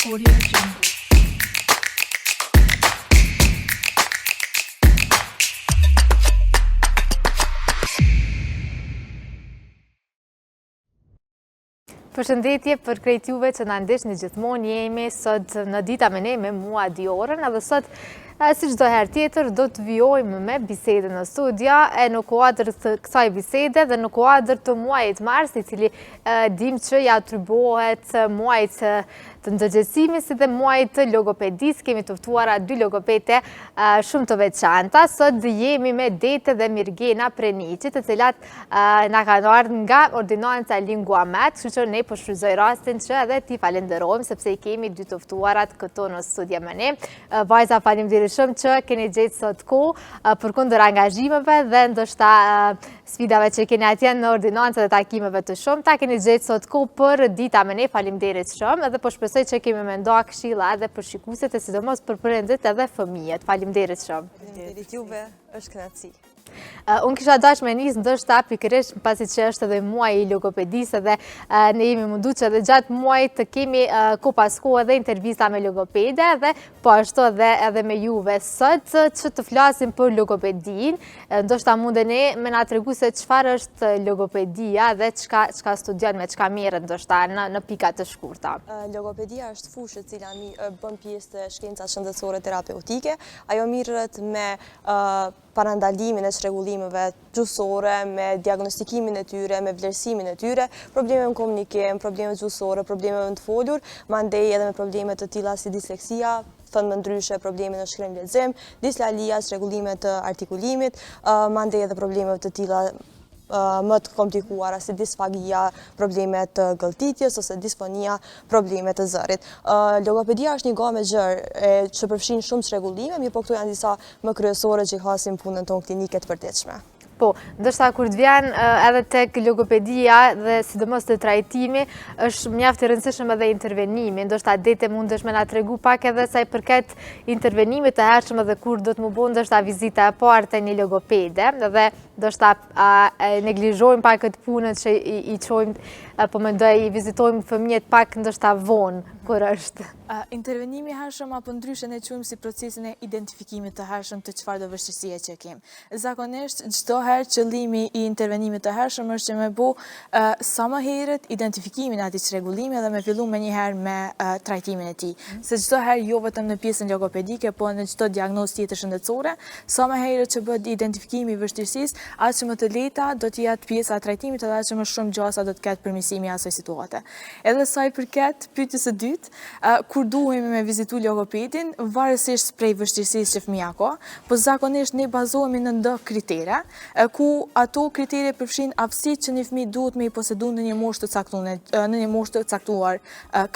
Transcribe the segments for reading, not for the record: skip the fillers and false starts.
Audio Jungle. Përshëndetje për krejt juve që na ndihni gjithmonë. Jemi sot në dita me ne me mua Diorën, edhe sot si çdo herë tjetër do të vijojmë me bisedën në studio e në kuadër të kësaj bisede dhe në kuadër të muajit mars, i cili dim që ja atribuohet muajit të ndërgjegjësimit si dhe muajit të logopedisë. Kemi të ftuara dy logopete shumë të veçanta. Sot jemi me Dete dhe Mirgena Preniçi, të cilat na kanë ardhur nga ordinanca Linguamet, kështu që ne po shfrytëzoj rastin që edhe ti falenderojmë sepse i kemi dy të ftuarat këtu në studio me ne. Vajza, faleminderit shumë që keni gjetë sot kohë përkundër angazhimeve dhe ndoshta sfidave që keni atje në ordinanca dhe takimeve të shumta, keni gjetë sot kohë për dita me ne. Faleminderit shumë, edhe po shpresoj që kemi menduar këshilla edhe për shikuesit e sidomos për prindërit edhe fëmijët. Faleminderit shumë. Faleminderit juve, është kënaqësi. Unë kisha dashur me nisë ndoshta pikërisht pasi që është edhe muaji i logopedisë dhe ne jemi munduar që edhe gjatë muajit të kemi kohë pas kohë edhe intervista me logopede dhe po ashtu edhe me juve sot që të flasim për logopedinë. Ndoshta mundeni me na tregu se çfarë është logopedia dhe çka studion, me çka merret ndoshta në pika të shkurta. Logopedia është fushë e cila bën pjesë të shkencave shëndetësore terapeutike. Ajo mirret me parandalimin e çrregullimeve gjuhësore, me diagnostikimin e tyre, me vlerësimin e tyre, probleme në komunikim, probleme gjuhësore, probleme në të folur, mandej edhe me probleme të tilla si disleksia, thënë më ndryshe probleme në shkrim lexim, dislalia, çrregullime të artikulimit, mandej edhe probleme të tilla më të komplikuara si disfagia, probleme të gëlltitjes ose disfonia, probleme të zërit. Logopedia është një gamë e gjerë që përfshin shumë çrregullime, mirë po këto janë disa më kryesore që i hasim punën tonë klinike të përditshme. Po, ndoshta kur të vjen edhe tek logopedia dhe sidomos të trajtimi, është mjaft i rëndësishëm edhe intervenimi. Ndoshta Dete mundesh me na tregu pak edhe sa i përket intervenimit të hershëm edhe kur do të më bëjë ndoshta vizita e parë te një logopede, dhe ndoshta neglizhojmë pak këtë punën që i çojmë, po mendoj i vizitojmë fëmijët pak ndoshta vonë kur është. Intervenimi i hershëm apo ndryshe ne quajmë si procesin e identifikimit të hershëm të çfarëdo vështirësie që kemi. Zakonisht çdo herë qëllimi i intervenimit të hershëm është që me bu sa më herët identifikimin e atij çrregullimi dhe me fillu menjëherë me trajtimin e tij. Se çdo herë jo vetëm në pjesën logopedike, po në çdo diagnozë tjetër shëndetësore, sa më herët që bëhet identifikimi i vështirësisë, aq më të lehta do të jetë pjesa e trajtimit dhe aq më shumë gjasa do të ketë përmirësimi i asaj situate. Edhe sa i përket pyetjes së dytë, kur duhemi me vizitu logopedin, varësisht prej vështirësisë që fëmija ka, po zakonisht ne bazohemi në ndo kritere, ku ato kritere përfshin aftësitë që një fëmijë duhet me i posedu në një moshë të caktuar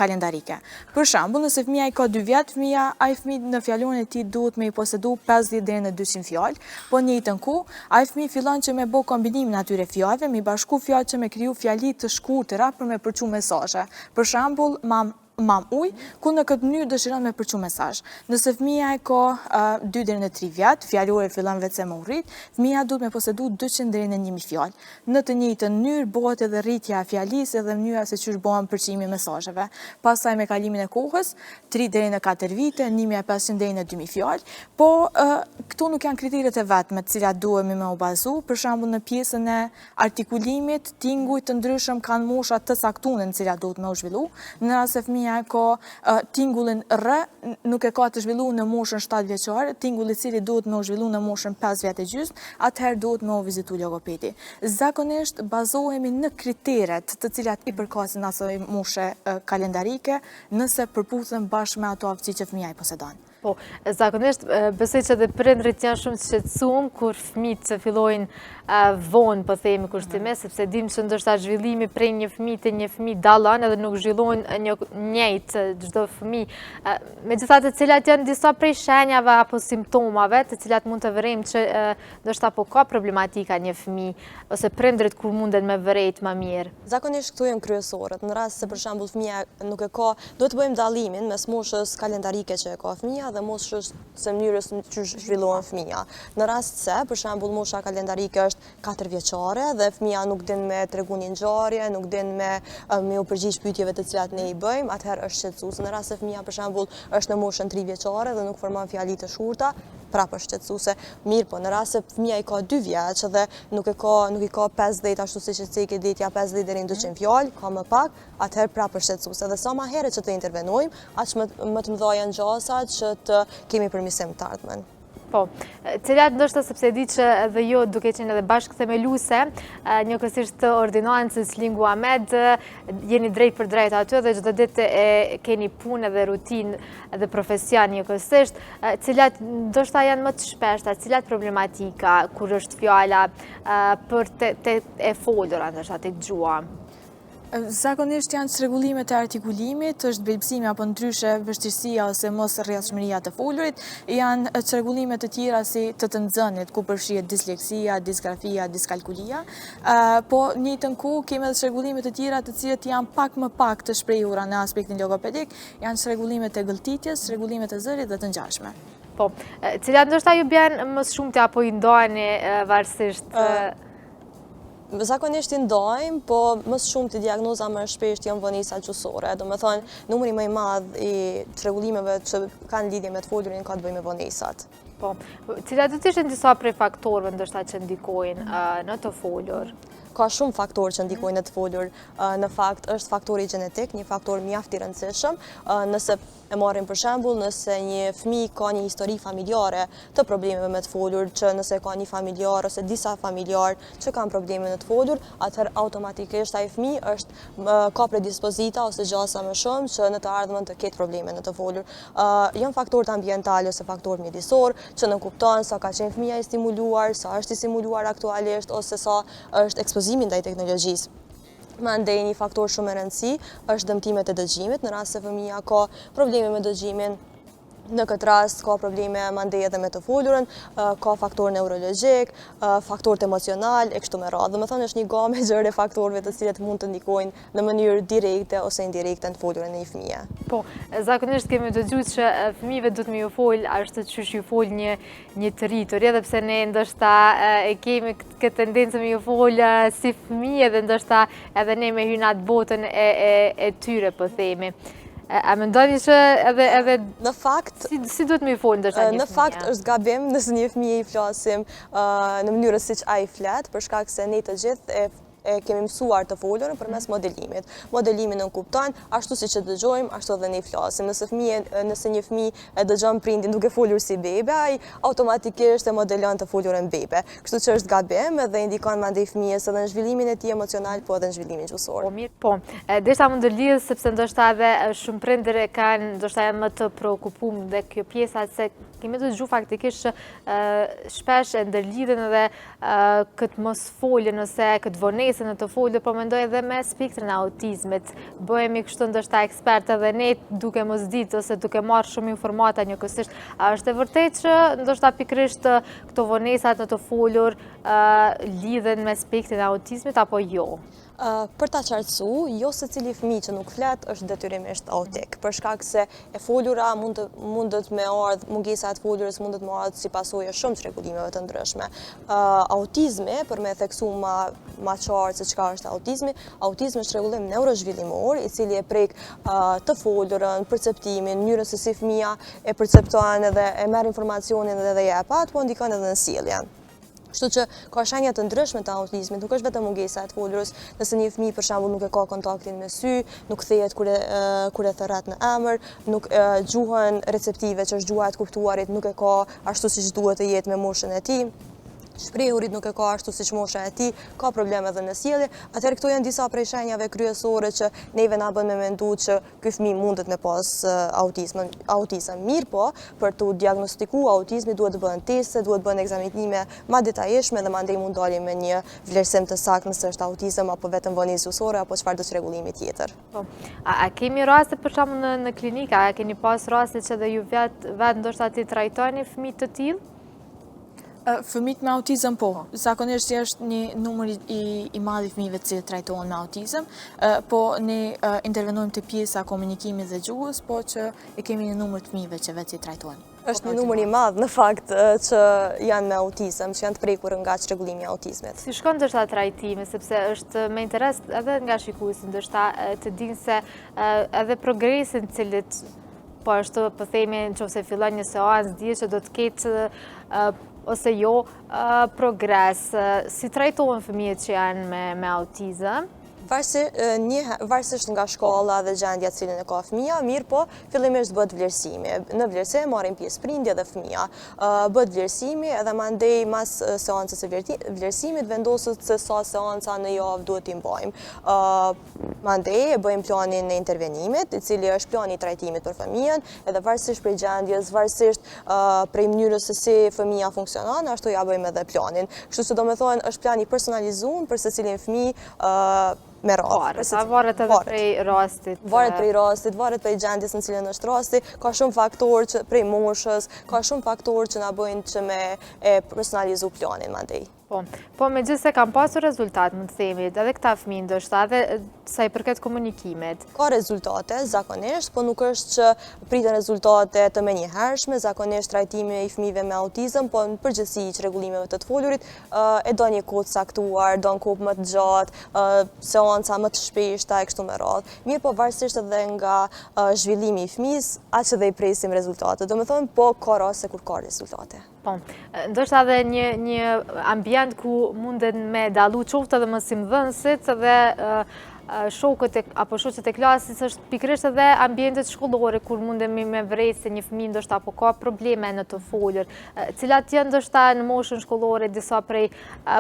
kalendarike. Për shembull, nëse fëmija i ka 2 vjet, ai fëmijë në fjalorin e tij duhet me i posedu 50 deri në 200 fjalë, po në njëjtën kohë, ai fëmijë fillon që me bë kombinimin atyre fjalëve, me bashku fjalë që me kriju fjali të shkurtëra për me përçu mesazhe. Për shembull, mam uj, ku në këtë mënyrë dëshiron me përçu mesazh. Nëse fëmija e ka 2 deri në 3 vjet, fjalori fillon vetëm me u rrit, fëmija duhet me posedu 200 deri në 1000 fjalë. Në të njëjtën mënyrë bëhet edhe rritja e fjalisë dhe mënyra se çysh bëhen përçimi i mesazheve. Pastaj me kalimin e kohës, 3 deri në 4 vite, 1500 deri në 2000 fjalë, po këtu nuk janë kriteret e vetme të cilat duhemi me u bazu. Për shembull, në pjesën e artikulimit, tingujt të ndryshëm kanë mosha të caktuara në cilat duhet me u zhvillu. Në rast se fëmija e ka tingullin R, nuk e ka të zhvilluar në moshën 7 vjeçare, tingulli i cili duhet me u zhvillu në moshën 5 vjet e gjysmë, atëherë duhet me u vizitu logopedi. Zakonisht bazohemi në kriteret të cilat i përkasin asaj moshe kalendarike, nëse përputhen bashkë me ato aftësi që fëmija i posedon. Po, zakonisht besoj që edhe prindrit janë shumë të shqetësuar kur fëmijët fillojnë vonë, po themi kushtime, sepse dim që ndoshta zhvillimi prej një fëmijë te një fëmijë dallon edhe nuk zhvillohen njëjtë çdo fëmijë. Megjithatë, cilat janë disa prej shenjave apo simptomave të cilat mund të vërejmë që ndoshta po ka problematika një fëmijë ose prindrit kur munden me vërejt më mirë. Zakonisht këto janë kryesorët. Në rast se për shembull fëmia nuk e ka, duhet të bëjmë dallimin mes moshës kalendarike që e ka fëmia dhe moshës së mënyrës që zhvillohen fëmija. Në rast se, për shembull, mosha kalendarike është 4 vjeçare dhe fëmija nuk din me tregu një ngjarje, nuk din me u përgjigj pyetjeve të cilat ne i bëjmë, atëherë është shqetësues. Në rast se fëmija për shembull është në moshën 3 vjeçare dhe nuk formon fjali të shkurta, prapë është shqetësuese. Mirë po, në rast se fëmija i ka 2 vjeç dhe nuk i ka 50 ashtu siç e cekë ditja 50 deri në 200 fjalë, ka më pak, atëherë prapë është shqetësuese. Dhe sa më herët që të intervenojmë, aq më të mëdha janë gjasat që të kemi përmirësim të ardhmen. Po, cilat ndoshta sepse di që edhe jo duke qenë edhe bashkë themeluese, njëkohësisht të ordinancës Lingu Ahmed, jeni drejt për drejt aty dhe çdo ditë keni punë dhe rutinë dhe profesion njëkohësisht, cilat ndoshta janë më të shpeshta, cilat problematika kur është fjala për e folura ndoshta tek gjua? Zakonisht janë çrregullimet e artikulimit, është belbësimi apo ndryshe vështirësia ose mos rrjedhshmëria të folurit, janë çrregullime të tjera si të nxënit, ku përfshihet disleksia, disgrafia, diskalkulia, po në njëjtën kohë kemi edhe çrregullime të tjera të cilat janë pak më pak të shprehura në aspektin logopedik, janë çrregullimet e gëlltitjes, çrregullimet e zërit dhe të ngjashme. Po, cilat ndoshta ju bjen më shumëti apo i ndajeni varësisht? Zakonisht i ndajmë, po më shumë të diagnoza më shpesh janë vonesa gjysore. Do me thonë, numri më i madh i çrregullimeve që kanë lidhje me të folurin ka të bëjë me vonesat. Po, cilat do të ishin disa prej faktorëve ndoshta që ndikojnë në të folur? Ka shumë faktorë që ndikojnë në të folur. Në fakt, është faktori gjenetik, një faktor mjaft i rëndësishëm. Nëse e marrim për shembull, nëse një fëmijë ka një histori familjare të problemeve me të folur, që nëse ka një familjar ose disa familjar që kanë probleme në të folur, atëherë automatikisht ai fëmijë ka predispozita ose gjasa më shumë që në të ardhmen të ketë probleme në të folur. Janë faktorët ambiental ose faktorë mjedisor që në kupton sa ka qenë fëmija i stimuluar, sa është i stimuluar aktualisht ose sa është ekspozimi ndaj teknologjisë. Mandej një faktor shumë e rëndësi është dëmtimet e dëgjimit, në rast se fëmija ka probleme me dëgjimin. Në këtë rast ka probleme mandej edhe me të folurën, ka faktor neurologjik, faktorët emocional, e kështu me radhë. Dhe më thënë është një gamë e gjërë e faktorëve të cilët mund të ndikojnë në mënyrë direkte ose indirekte në të folurën e një fëmije. Po, zakonisht kemi dëgjuar që fëmijëve duhet me ju fol ashtu siç ju fol një të rritur, edhe pse ne ndoshta e kemi këtë tendencë me ju fol si fëmijë dhe ndoshta edhe ne me hyrë në atë botën e tyre, po themi. A mendoni që edhe në fakt si duhet me i folë ndoshta një fëmijë? Në fakt është gabim nëse një fëmijë i flasim në mënyrën siç ai flet, për shkak se ne të gjithë kemi mësuar të folurën përmes modelimit. Modelimin në kupton, ashtu siç e dëgjojmë, ashtu edhe ne flasim. Nëse një fëmijë e dëgjon prindin duke folur si bebe, ai automatikisht e modelon të folurën bebe. Kështu që është gabim dhe indikon mandej fëmijës edhe në zhvillimin e tij emocional, po edhe në zhvillimin gjysor. Po mirë, po. Desha më ndërlidh sepse ndoshta edhe shumë prindër kanë ndoshta janë më të preokupuar dhe kjo pjesa se kemi të dëgjuar faktikisht që shpesh e ndërlidhen edhe këtë mos foljen ose këtë vonesën në të folur, po mendoj edhe me spektrin e autizmit. Bëhemi kështu ndoshta ekspertë edhe ne duke mos ditë ose duke marrë shumë informata njëkohësisht. A është e vërtetë që ndoshta pikërisht këto vonesat në të folur lidhen me spektrin e autizmit apo jo? Për ta qartësu, jo secili fëmijë që nuk flet është detyrimisht autik, për shkak se e folura mundet me ardhë, mungesa e të folurës mundet me ardhë si pasojë shumë çrregullimeve të ndryshme. Autizmi, për me theksu ma qartë se çka është autizmi është çrregullim neurozhvillimor, i cili e prek të folurën, perceptimin, mënyrën se si fëmia e percepton edhe e merr informacionin dhe jep atë, po ndikon edhe në sjelljen. Kështu që ka shenja të ndryshme të autizmit, nuk është vetëm mungesa e të folurës, nëse një fëmijë për shembull nuk e ka kontaktin me sy, nuk kthehet kur e thërret në emër, nuk gjuhën receptive që është gjuha e të kuptuarit nuk e ka ashtu siç duhet të jetë me moshën e tij. Shprehurit nuk e ka ashtu siç mosha e tij, ka probleme edhe në sjellje. Atëherë këto janë disa prej shenjave kryesore që neve na bën me mendu që ky fëmijë mundet me pas autizëm. Mirë po, për të diagnostikuar autizmin duhet të bëhen teste, duhet bëhen ekzaminime më detajishme dhe mandej mund dalim me një vlerësim të saktë nëse është autizëm apo vetëm vonesë gjysore apo çfarë do çrregullimi tjetër. Po. A kemi raste për shembull në klinika, a keni pas raste që dhe ju vetë ndoshta ti trajtoni fëmijë të tillë? Fëmijët me autizëm po, zakonisht është një numër i madh i fëmijëve që trajtohen me autizëm, po ne intervenojmë te pjesa komunikimit dhe gjuhës, po që e kemi një numër të fëmijëve që vetë trajtohen. Është një numër i madh në fakt që janë me autizëm, që janë të prekur nga çrregullimi i autizmit. Si shkon ndoshta trajtimi, sepse është me interes edhe nga shikuesi ndoshta të dinë se edhe progresin të cilit po ashtu po themi nëse fillon një seancë dihet që do të ketë ose jo progres. Si trajtohen fëmijët që janë me autizëm? Varësisht nga shkolla dhe gjendja cilën e ka fëmija, mirë po fillimisht bëhet vlerësimi. Në vlerësim marrin pjesë prindja dhe fëmija. Bëhet vlerësimi edhe mandej mas seancës së vlerësimit vendoset se sa seanca në javë duhet t'i mbajmë. Mandej e bëjmë planin e intervenimit, i cili është plani i trajtimit për fëmijën, edhe varësisht prej gjendjes, varësisht prej mënyrës se si fëmija funksionon, ashtu ja bëjmë edhe planin. Kështu se domethënë është plan i personalizuar për secilin fëmijë me radhë. Varet edhe prej rastit. Varet prej rastit, varet prej gjendjes në cilën është rasti, ka shumë faktorë prej moshës, ka shumë faktorë që na bëjnë që me personalizu planin mandej. Po megjithëse kam pasur rezultat, më të themi, edhe këta fëmijë ndoshta edhe sa i përket komunikimit. Ka rezultate, zakonisht, po nuk është që pritën rezultate të menjëhershme, zakonisht trajtimi i fëmijëve me autizëm, po në përgjithësi çrregullimeve të të folurit, e do një kohë të saktuar, do një kohë më të gjatë, seanca më të shpeshta e kështu me radhë. Mirë po varësisht edhe nga zhvillimi i fëmijës, aq edhe i presim rezultate. Domethënë, po ka raste kur ka rezultate. Po, ndoshta edhe një ambient ku mundet me dallu qoftë edhe mësimdhënësit dhe shokët apo shoqet e klasës është pikërisht edhe ambientet shkollore kur mundemi me vrejtë se një fëmijë ndoshta apo ka probleme në të folur. Cilat janë ndoshta në moshën shkollore disa prej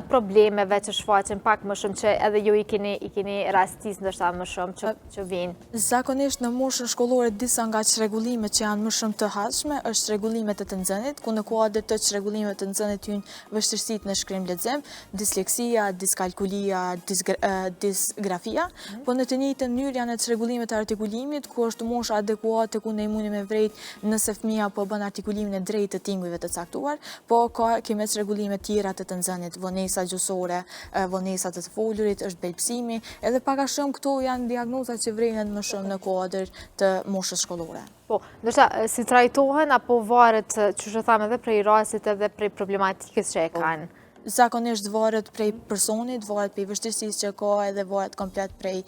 problemeve që shfaqen pak më shumë që edhe ju i keni rastis ndoshta më shumë që vinë? Zakonisht në moshën shkollore disa nga çrregullimet që janë më shumë të hatshme është çrregullimet e të nxënit, ku në kuadër të çrregullimeve të nxënit hyjnë vështirësitë në shkrim lexim, disleksia, diskalkulia, disgrafia. Po në të njëjtën mënyrë janë çrregullimet e artikulimit, ku është mosha adekuate ku ne mundi me vrejt nëse fëmia po bën artikulimin e drejtë të tingujve të caktuar, po kemi çrregullime tjera të nxënit, vonesa gjuhësore, vonesa të folurit, është belpsimi, edhe pak a shumë këto janë diagnozat që vrehen më shumë në kuadër të moshës shkollore. Po, ndoshta si trajtohen apo varet, që thamë edhe prej rastit edhe prej problematikës që e kanë? Zakonisht varet prej personit, varet prej vështirësisë që ka edhe varet komplet prej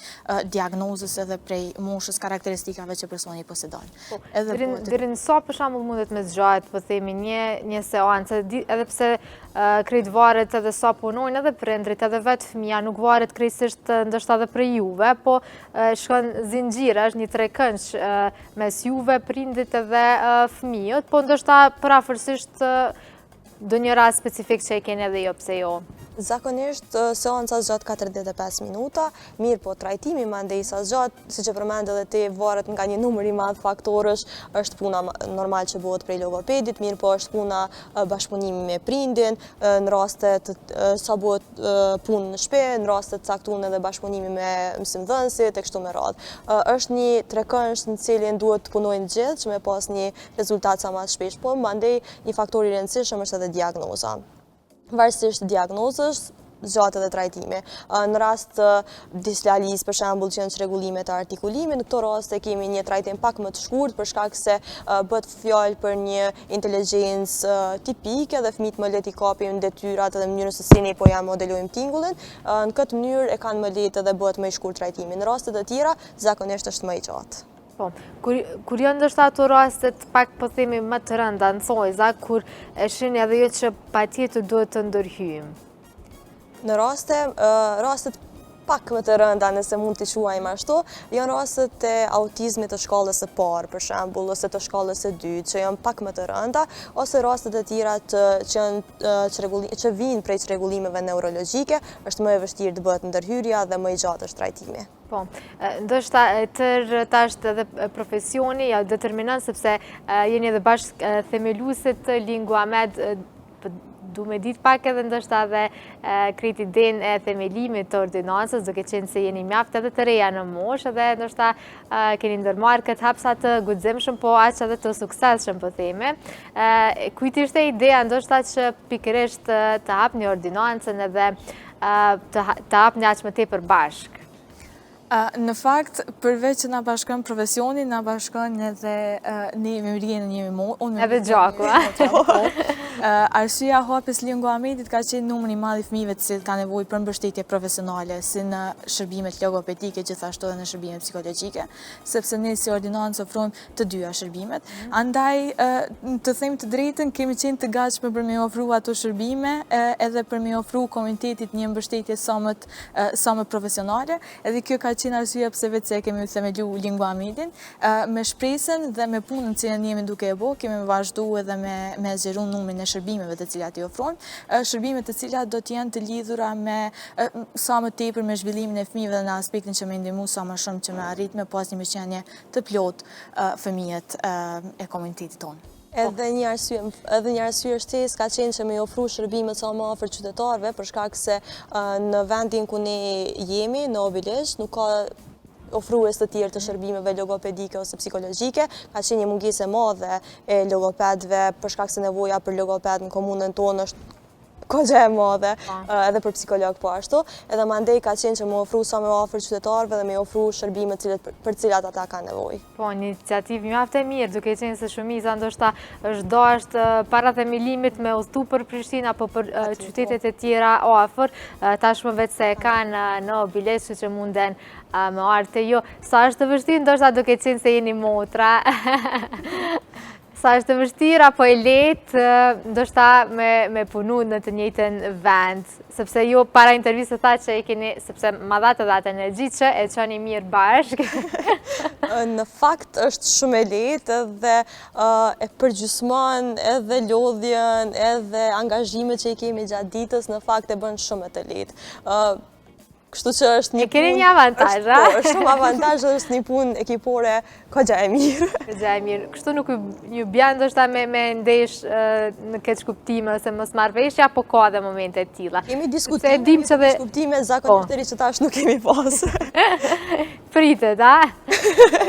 diagnozës edhe prej moshës karakteristikave që personi posedon. Deri në sa për shembull mundet me zgjahet, po themi një seancë, edhe pse krejt varet edhe sa punojnë edhe prindrit, edhe vetë fëmia, nuk varet krejtësisht ndoshta edhe prej juve, po shkon zinxhir, është një trekëndsh mes juve, prindit edhe fëmijët, po ndoshta përafërsisht do një rast specifik që e keni edhe jo, pse jo? Zakonisht, seanca zgjat 45 minuta, mirë po trajtimi mandej sa zgjat, siç e përmend edhe ti, varet nga një numër i madh faktorësh, është puna normal që bëhet prej logopedit, mirë po është puna bashkëpunimi me prindin, në raste sa bëhet punë në shtëpi, në raste të caktuara edhe bashkëpunimi me mësimdhënësit e kështu me radhë. Është një trekëndsh në cilin duhet të punojnë gjithë që me pas një rezultat sa më shpesh, po mandej një faktor i rëndësishëm është edhe diagnoza. Varësisht diagnozës, zgjat edhe trajtimi. Në rast të disflalis, për shembull, që janë çrregullime të artikulimit, në këto raste kemi një trajtim pak më të shkurt për shkak se bëhet fjalë për një inteligjencë tipike dhe fëmijët më lehtë i kapin detyrat edhe mënyrën se si ne po ja modelojmë tingullin. Në këtë mënyrë e kanë më lehtë edhe bëhet më i shkurt trajtimi. Në raste të tjera, zakonisht është më i gjatë. Po, kur janë ndoshta ato rastet pak po themi më të rënda në thojza, kur e shihni edhe jo që patjetër duhet të ndërhyjmë? Në rastet pak më të rënda, nëse mund t'i quajmë ashtu, janë rastet e autizmit të shkallës së parë, për shembull, ose të shkallës së dytë, që janë pak më të rënda, ose rastet e tjera që vijnë prej çrregullimeve neurologjike, është më e vështirë të bëhet ndërhyrja dhe më i gjatë është trajtimi. Po, ndoshta tash edhe profesioni ja determinon sepse jeni edhe bashkë themeluesit të Linguamed, du me ditë pak edhe ndoshta dhe krejt idenë e themelimit të ordinancës, duke qenë se jeni mjaft edhe të reja në moshë edhe ndoshta keni ndërmarrë këtë hapsa të guximshëm, po aq edhe të suksesshëm po theme. Kujt ishte ideja ndoshta që pikërisht të hapni ordinancën edhe të hapni aq më tepër bashkë? Në fakt, përveç që na bashkon profesioni, na bashkon edhe ne me Mirienën jemi unë edhe gjaku, arsyeja hapjes Lingua Medit ka qenë numri i madh i fëmijëve të cilët kanë nevojë për mbështetje profesionale, si në shërbimet logopedike, gjithashtu edhe në shërbimet psikologjike, sepse ne si ordinancë ofrojmë të dyja shërbimet. Andaj, të them të drejtën, kemi qenë të gatshme për me ofru ato shërbime, edhe për me ofru komunitetit një mbështetje sa më profesionale, edhe kjo ka qenë arsyeja pse vetë se kemi themelu Lingua Medin, me shpresën dhe me punën që jemi duke e bërë, kemi vazhdu edhe me zgjeru numrin e shërbimeve të cilat i ofrojmë, shërbime të cilat do të jenë të lidhura me sa më tepër me zhvillimin e fëmijëve dhe në aspektin që me ndihmu sa më shumë që me arrit me pas një mbështetje të plot fëmijët e komunitetit tonë. Edhe një arsye shtesë ka qenë që me ofru shërbimet sa më afër qytetarëve, për shkak se në vendin ku ne jemi, në Obilisht, nuk ka ofrues të tjerë të shërbimeve logopedike ose psikologjike, ka qenë një mungesë e madhe e logopedëve, për shkak se nevoja për logoped në komunën tonë është kogja e madhe, edhe për psikolog po ashtu, edhe mandej ka qenë që më ofru sa më afër qytetarëve dhe me ofru shërbime për cilat ata kanë nevojë. Po, një iniciativë mjaft e mirë, duke qenë se shumica ndoshta është dashur para themelimit me udhëtu për Prishtinë apo për qytetet e tjera afër, tashmë vetë se e kanë në Obilisht, që munden me ardhur jo. Sa është të vështirë ndoshta duke qenë se jeni motra. Sa është të vështirë apo e lehtë, ndoshta me punu në të njëjtën vend, sepse ju para intervistës tha që e keni, sepse ma dhatë edhe atë energji që e qeni mirë bashkë. Në fakt është shumë e lehtë edhe e përgjysmon edhe lodhjen, edhe angazhimet që i kemi gjatë ditës, në fakt e bën shumë të lehtë. Kështu që është një punë... E keni një avantazh, a? Po, shumë avantazh dhe është një punë ekipore kogja e mirë. Kogja e mirë. Kështu nuk ju bjan ndoshta me ndesh në keq kuptime ose mos marrëveshje, apo ka edhe momente të tilla? Kemi diskutime zakonisht që tash nuk kemi pas. Pritet, a?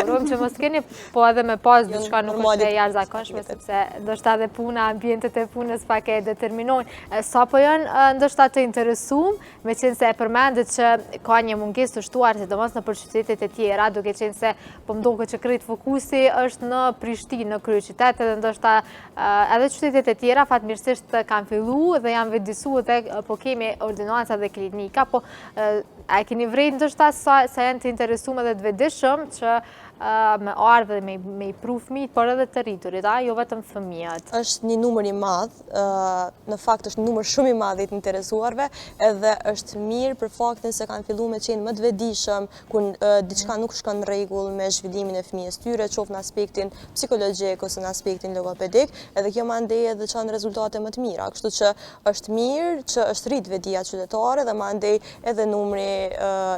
Urojmë që mos keni, po edhe me pas diçka nuk është e jashtëzakonshme, sepse ndoshta edhe puna, ambientet e punës pak e determinojnë. Sa po janë ndoshta të interesuar, meqense se e përmendet që ka një mungesë të shtuar, sidomos në qytetet e tjera, duke qenë se po më duket që krejt fokusi është në Prishtinë, në kryeqytet, edhe ndoshta edhe qytetet e tjera fatmirësisht kanë filluar dhe janë vetëdijsuar dhe po kemi ordinanca dhe klinika, po a keni vrejt ndoshta sa janë të interesuar dhe të vetëdijshëm që me ardhë dhe me i pru fëmijët, por edhe të rriturit, jo vetëm fëmijët. Është një numër i madh, në fakt është një numër shumë i madh i të interesuarve, edhe është mirë për faktin se kanë filluar me qenë më të vetëdijshëm kur diçka nuk shkon në rregull me zhvillimin e fëmijës tyre, qoftë në aspektin psikologjik ose në aspektin logopedik, edhe kjo mandej edhe çon rezultate më të mira. Kështu që është mirë që është rrit vetëdia qytetare dhe mandej edhe numri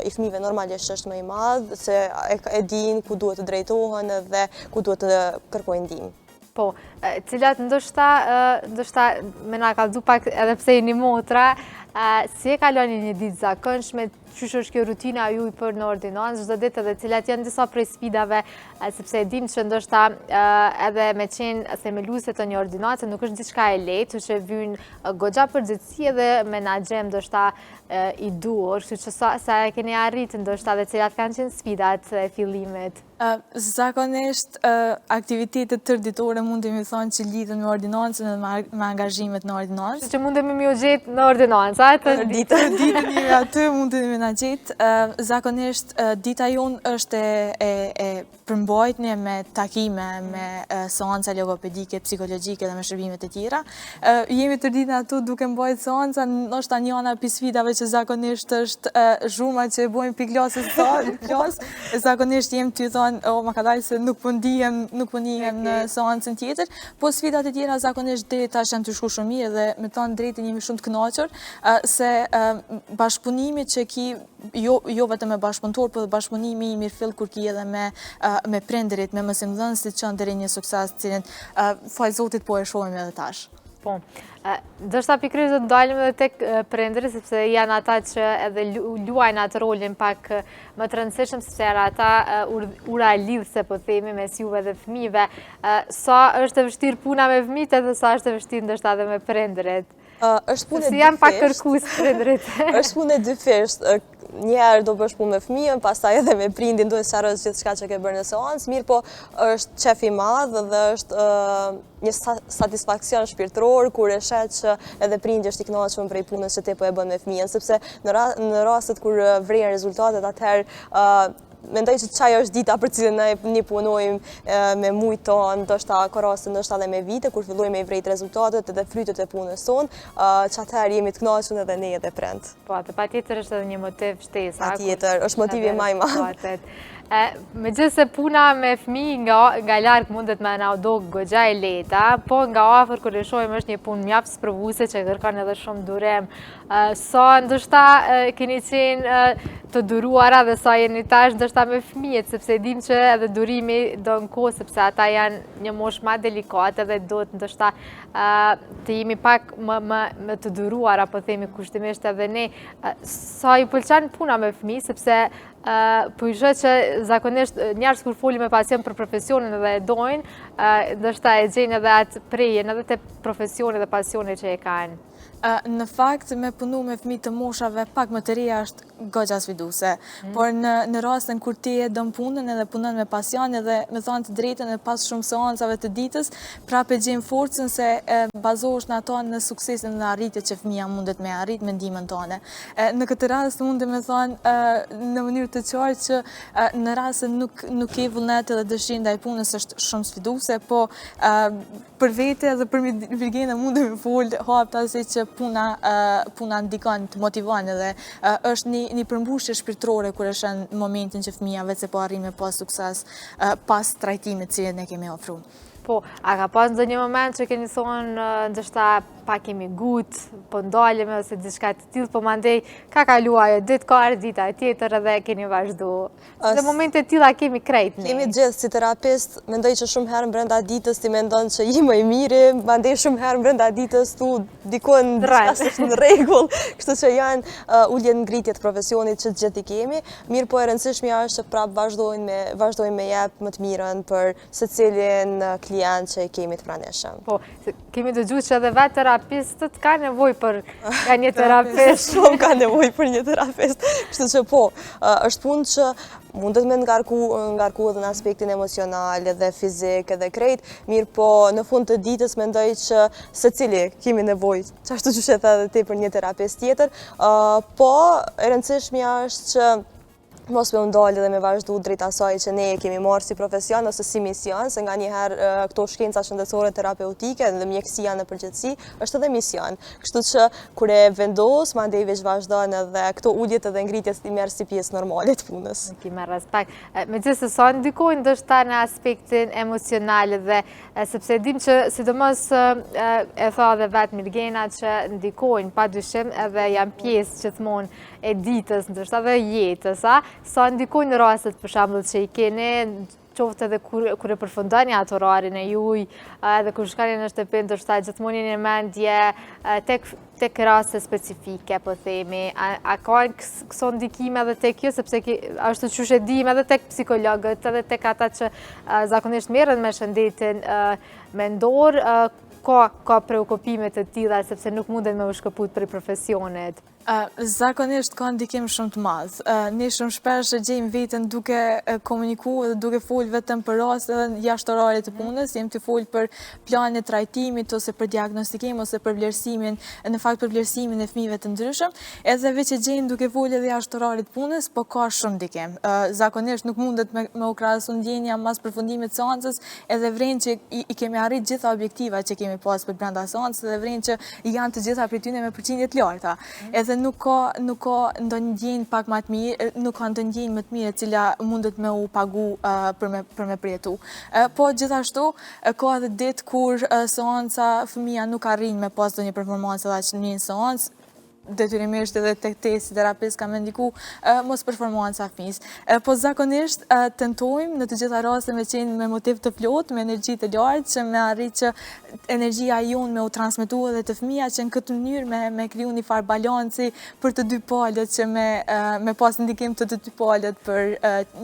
i fëmijëve normalisht është më i madh, se e dinë ku duhet të drejtohen dhe ku duhet të kërkojnë ndihmë. Po, cilat ndoshta me na kallëzu pak edhe pse jeni motra, si e kaloni një ditë zakonshme, qysh është kjo rutina juaj për në ordinancë çdo ditë dhe cilat janë disa prej sfidave, sepse e dim që ndoshta edhe me qenë themeluese të një ordinance nuk është diçka e lehtë, që vyn goxha përgjegjësi edhe menaxhem ndoshta i duhur, kështu që sa e keni arritur ndoshta dhe cilat kanë qenë sfidat e fillimit. Zakonisht aktivitetet tërditore mundemi thonë që lidhen me ordinancën dhe me angazhimet në ordinancë. Që mundemi me u gjetë në ordinancë, Tër ditën jemi aty, mundemi na gjetë. Zakonisht dita jonë është e përmbajtje me takime, me seanca logopedike, psikologjike dhe me shërbimet e tjera. Jemi tër ditën aty duke mbajtur seanca, ndoshta një ana pi sfidave që zakonisht është zhurma që e bojmë pi klasës klasë. Zakonisht jemi ty thonë, ma ka dalë se nuk po ndihem në seancën tjetër, po sfidat e tjera zakonisht deri tash janë të shku shumë mirë dhe me thënë drejtën jemi shumë të kënaqur se bashkëpunimi që ki jo vetëm me bashkëpunëtor, por bashkëpunimi i mirëfill kur ki edhe me prindërit, me mësimdhënësit që janë deri një sukses, cilin fal Zotit po e shohim edhe tash. Po, ndërsa pikërisht do të ndalim edhe tek prindërit, sepse janë ata që edhe luajnë atë rolin pak më të rëndësishëm, sepse janë ata ura lidhëse, po themi, mes juve dhe fëmijëve. Sa është e vështirë puna me fëmijët edhe sa është e vështirë ndoshta edhe me prindërit. Është punë e Si janë pak kërkues prindërit. Është punë e dyfisht. Njerë do bësh punë me fëmijën, pastaj edhe me prindin duhet sqarosh gjithçka që ke bërë në seancë, mirë po është qef i madh dhe është një satisfaksion shpirtëror kur e shet që edhe prindi është i kënaqur prej punës që ti po e bën me fëmijën, sepse në rastet kur vren rezultatet, atëherë mendoj që çaja është dita për cilën ne punojmë me mujtë tonë, ndoshta ka raste ndoshta edhe me vite kur fillojmë me vrejt rezultatet edhe frytet e punës tonë, që atëherë jemi të kënaqur edhe ne edhe prind. Po, atë patjetër është edhe një motiv shtesë. Patjetër, është motivi më i madh. Megjithëse puna me fëmijë nga larg mundet me na dogë goxha e lehta, po nga afër kur e shohim është një punë mjaft sprovuese që kërkon edhe shumë durim. Sa ndoshta keni qenë të duruara dhe sa jeni tash ndoshta me fëmijët, sepse dim që edhe durimi do në kohë, sepse ata janë një moshë më delikate dhe duhet ndoshta të jemi pak më të duruara, po themi kushtimisht edhe ne. Sa ju pëlqen puna me fëmijë, sepse po i shoh që zakonisht njerëz kur folin me pacient për profesionin dhe e dojnë, ndoshta e gjejnë edhe atë prejen edhe te profesioni dhe pasioni që e kanë. Në fakt, me punu me fëmijë të moshave pak më të reja është goxha sfiduese. Por në rastin kur ti e dën punën edhe punon me pasion edhe me thënë të drejtën e pas shumë seancave të ditës, prapë gjen forcën se bazohesh në ato në suksesin dhe arritjet që fëmia mundet me arrit me ndihmën tonë. Në këtë rast mund të më thënë në mënyrë të qartë që në rast se nuk ke vullnet edhe dëshirë ndaj punës është shumë sfiduese, po për vete edhe për Virgena mund të më fol hapta se që puna ndikon të motivon edhe është një përmbushje shpirtërore kur është në momentin që fëmia vetë se po arrin me pas sukses pas trajtimit që ne kemi ofruar. Po, a ka pas ndonjë moment që keni thonë ndoshta pak kemi gut, po ndalemi ose diçka të tillë, po mandej ka kaluar ajo ditë ka ardhur dita tjetër edhe keni vazhdu. Në momente të tilla kemi krejt ne. Kemi gjithë si terapist, mendoj që shumë herë brenda ditës ti mendon që je më i miri, mandej shumë herë brenda ditës tu dikon diçka s'është në rregull, kështu që janë ulje ngritje të profesionit që gjithë i kemi, mirë po e rëndësishmja është që prapë vazhdojmë me jep më të mirën për secilin klient që kemi të pranishëm. Po, kemi dëgjuar që edhe vetë terapistët ka nevojë për një terapist. Shumë ka nevojë për një terapist. Kështu që po, është punë që mundet me ngarku edhe në aspektin emocional edhe fizik edhe krejt, mirë po në fund të ditës mendoj që secili kemi nevojë, çashtu që edhe ti për një terapist tjetër, po e rëndësishmja është që mos me ndalë dhe me vazhdu drejt asaj që ne kemi marrë si profesion ose si mision, se nga njëherë këto shkenca shëndetësore terapeutike dhe mjekësia në përgjithësi është edhe mision. Kështu që kur e vendos, mandej veç vazhdon edhe këto uljet edhe ngritjes i merr si pjesë normale të punës. Nuk i merr as pak. Megjithëse sa ndikojnë ndoshta në aspektin emocional dhe sepse dim që sidomos e tha edhe vetë Mirgena që ndikojnë padyshim edhe janë pjesë gjithmonë e ditës, ndoshta edhe jetës, sa ndikojnë në rastet për shembull që i keni, qoftë edhe kur e përfundoni atë orarin e juaj, edhe kur shkoni në shtëpi, ndoshta gjithmonë jeni në mendje tek raste specifike, po themi, a ka këso ndikime edhe tek ju, sepse ashtu që e dim edhe tek psikologët, edhe tek ata që zakonisht merren me shëndetin mendor, ka preokupime të tilla sepse nuk mundet me u shkëput për profesionet. Zakonisht ka ndikim shumë të madh. Ne shumë shpesh e gjejmë veten duke komunikuar dhe duke fol vetëm për raste jashtë orarit të punës, jem të fol për planin e trajtimit ose për diagnostikim ose për vlerësimin, në fakt për vlerësimin e fëmijëve të ndryshëm, edhe veç e gjejmë duke fol edhe jashtë orarit të punës, po ka shumë ndikim. Zakonisht nuk mundet me u krahasu ndjenja mas përfundimit të seancës, edhe vren që i kemi arrit gjitha objektivat që kemi pas për brenda seancës, edhe vren që janë të gjitha prej tyre me përqindje të larta. Edhe nuk ka ndonjë ndjenjë pak më të mirë, nuk ka ndonjë ndjenjë më të mirë e cila mundet me u pagu për me përjetu. Po gjithashtu ka edhe ditë kur seanca fëmia nuk arrin me pas ndonjë performancë edhe në një seancë, detyrimisht edhe tek te si terapist ka me ndiku mos performanca fëmijës. Po zakonisht tentojmë në të gjitha raste me qenë me motiv të plot, me energji të lartë, që me arrit që energjia jonë me u transmetu edhe të fëmija, që në këtë mënyrë me kriju një farë balanci për të dy palët, që me pas ndikim të dy palët për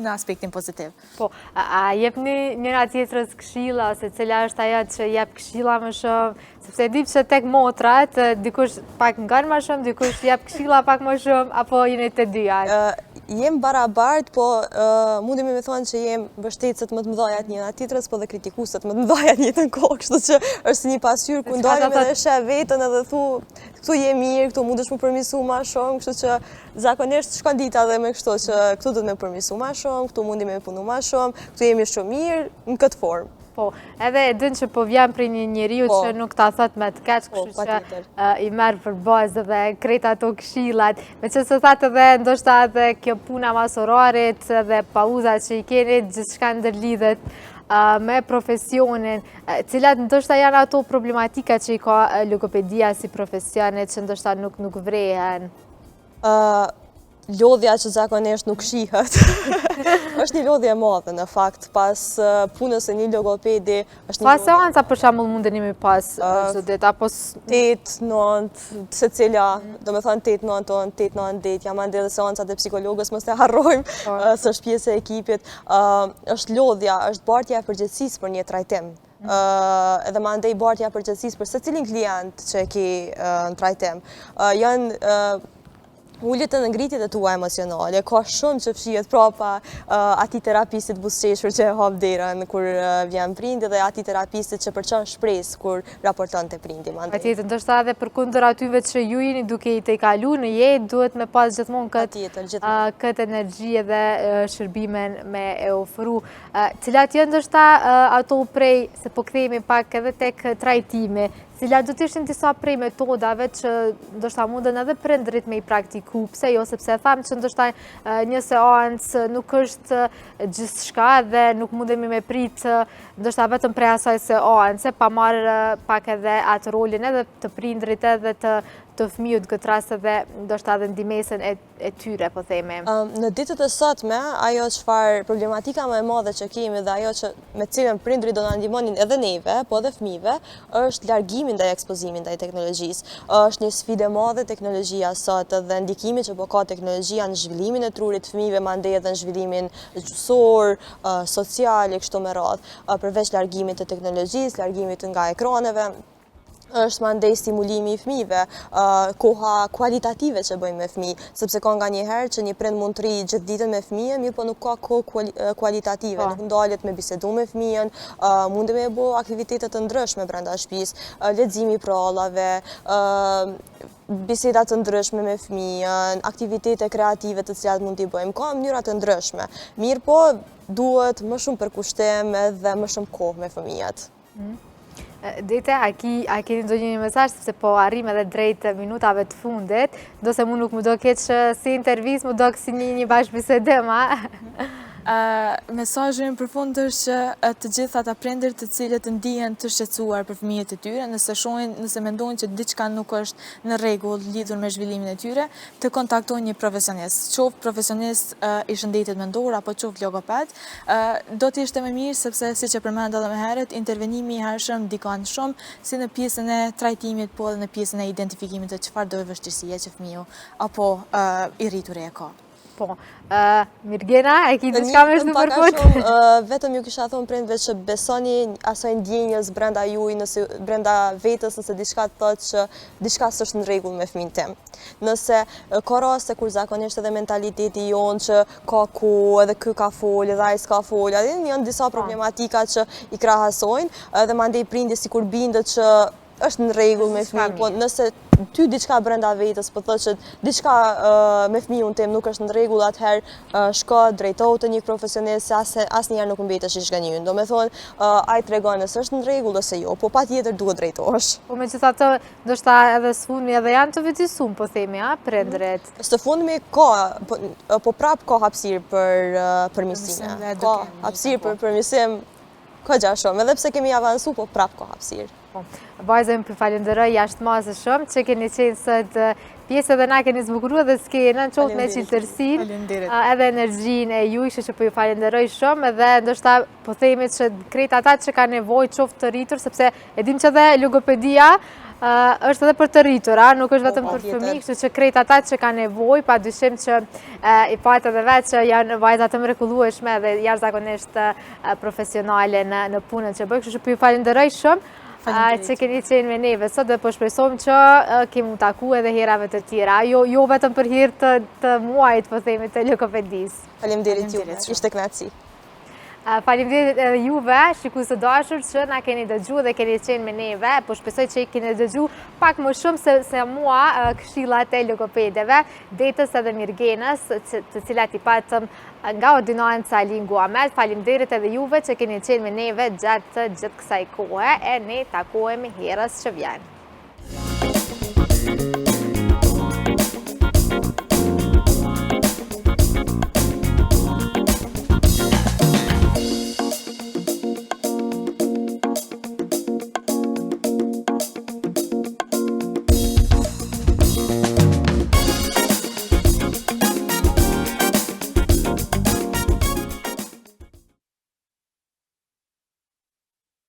në aspektin pozitiv. Po, a jepni njëra tjetrës këshilla, ose cila është ajo që jep këshilla më shumë, sepse di që tek motrat, dikush pak ngan më shumë, dikush jep këshilla pak më shumë, apo jeni të dyja? Jem barabart, po mundemi me thonë që jem mbështetësit më të mëdhajat njëra tjetrës, po dhe kritikuset më të mëdhajat njëtën kohë, kështu që është një pasyrë ku ndalim edhe sheh vetën edhe thu, këtu je mirë, këtu mundesh më përmisu ma shumë, kështu që zakonisht shkon dita dhe me kështu që këtu do të me përmisu ma shumë, këtu mundemi me punu ma shumë, këtu jemi shumë mirë në këtë formë. Po, edhe e din që po vjen për një njeriu që nuk ta thot me të keq, kështu që i merr për bazë dhe krejt ato këshillat. Meqense thatë edhe ndoshta edhe kjo puna mas orarit dhe pauzat që i keni, gjithçka ndërlidhet me profesionin, cilat ndoshta janë ato problematika që i ka logopedia si profesionet që ndoshta nuk vrehen. Lodhja që zakonisht nuk shihet. Është një lodhje e madhe në fakt, pas punës e një logopedi është një lodhje. Pas seanca për shembull mundeni me pas çdo ditë apo 8-9 secila, do me thonë 8-9 8-9 ditë, jam ande edhe seancat e psikologës, mos e harrojmë, se është pjesë e ekipit. Është lodhja, është bartja e përgjegjësisë për një trajtim. Edhe ma ndej bartja e përgjegjësisë për secilin klient që e ki në trajtim. Janë ullit në ngritjet e tua emocionale, ka shumë që fshihet prapa ati terapistit buzëqeshur që e hap derën kur vjen prindi dhe ati terapistit që përçon shpresë kur raporton te prindi. Patjetër, ndoshta edhe përkundër atyve që ju jeni duke i tejkalu në jetë, duhet me pas gjithmonë këtë energji dhe shërbimin me e ofru. Cilat janë ndoshta ato prej, se po kthehemi pak edhe tek trajtimi, cilat do të ishin disa prej metodave që ndoshta munden edhe prindrit me i praktiku, pse jo, sepse tham që ndoshta një seancë nuk është gjithçka dhe nuk mundemi me prit ndoshta vetëm prej asaj seance, pa marrë pak edhe atë rolin edhe të prindrit edhe të fëmijët këtë rast edhe ndoshta edhe ndihmesën e tyre, po themi. Në ditët e sotme, ajo çfarë problematika më e madhe që kemi dhe ajo që me cilën prindrit do na ndihmonin edhe neve, po edhe fëmijëve, është largimi ndaj ekspozimit ndaj teknologjisë. Është një sfidë e madhe teknologjia sot dhe ndikimi që po ka teknologjia në zhvillimin e trurit të fëmijëve, mandej edhe në zhvillimin gjysor, social e kështu me radhë. Përveç largimit të teknologjisë, largimit nga ekraneve, është mandej stimulimi i fëmijëve, koha kualitative që bëjmë me fëmijë, sepse ka nga një herë që një prind mund të rrijë gjithë ditën me fëmijën, mirë po nuk ka kohë kualitative, nuk ndalet me bisedu me fëmijën, mundem me bë aktivitete të ndryshme brenda shtëpisë, leximi i prallave, biseda të ndryshme me fëmijën, aktivitete kreative të cilat mund t'i bëjmë, ka mënyra të ndryshme. Mirë po duhet më shumë përkushtim dhe më shumë kohë me fëmijët. Dete, a keni ndonjë një mesazh, sepse po arrim edhe drejt minutave të fundit, do se mu nuk më do keq si intervist, mu do kësi një bashkëbisedim, Mesazhi për fund është që të gjithë ata prindër të cilët ndihen të shqetësuar për fëmijët e tyre, nëse mendojnë që diçka nuk është në rregull lidhur me zhvillimin e tyre, të kontaktojnë një profesionist, qoftë profesionist i shëndetit mendor apo qoftë logoped. Do të ishte më mirë sepse siç e përmenda edhe më herët, intervenimi i hershëm ndikon shumë si në pjesën e trajtimit, po edhe në pjesën e identifikimit të çfarëdo vështirësie që fëmiu apo i rrituri e ka. Po, Mirgena, e ki diçka me shtu përkut? Vetëm ju kisha thonë prindve që besoni asaj ndjenjës brenda juj, brenda vetës, nëse diçka të thotë që diçka s'është në rregull me fëmin tim. Nëse ka raste kur zakonisht edhe mentaliteti jonë që ka ku, edhe kë ka folë, edhe ai s'ka folë, edhe janë disa problematika që i krahasojnë, edhe mandej prindi sikur bindet që është në rregull me fëmin, po nëse ty diçka brenda vetës po thotë që diçka me fëmijën tim nuk është në rregull, atëherë shko drejtohu te një profesionist, se asnjëherë nuk mbetesh i zhgënjur. Domethënë, ai tregon nëse është në rregull ose jo, po patjetër duhet drejtohesh. Po megjithatë, ndoshta edhe sfundmi edhe janë të vetësuar, po themi, prindërit. Së fundmi ka, po prap ka hapësirë për përmirësime. Ka hapësirë për përmirësim, ka gjë shumë, edhe pse kemi avancu, po prap ka hapësirë. Vajzën për falenderoj jashtëmazë shumë që keni qenë sot pjesë edhe na keni zbukuruar dhe skenën, qoftë me qiltërsinë, Faleminderit. edhe energjinë e juaj, kështu që po ju falenderoj shumë edhe ndoshta po themi që krejt ata që ka nevojë qoftë të rritur, sepse e dim që edhe logopedia është edhe për të rritur, nuk është vetëm për fëmijë, kështu që krejt ata që ka nevojë, padyshim që i patë edhe vetë që janë vajza të mrekullueshme dhe jashtëzakonisht profesionale në punën që bëjnë, kështu që po ju falenderoj shumë që keni qenë me neve sot dhe po shpresojmë që kemi taku edhe herave të tjera, jo vetëm për hir të muajit, po themi, të logopedisë. Faleminderit juve, ishte kënaqësi. Faleminderit edhe juve, shikues të dashur që na keni dëgjuar dhe keni qenë me neve, po shpresoj që keni dëgjuar pak më shumë se mua këshillat e logopedeve, Detës edhe Mirgenës, të cilat i patëm nga ordinanca Lingu Ahmed. Faleminderit edhe juve që keni qenë me neve gjatë gjithë kësaj kohe e ne takohemi herës që vjen.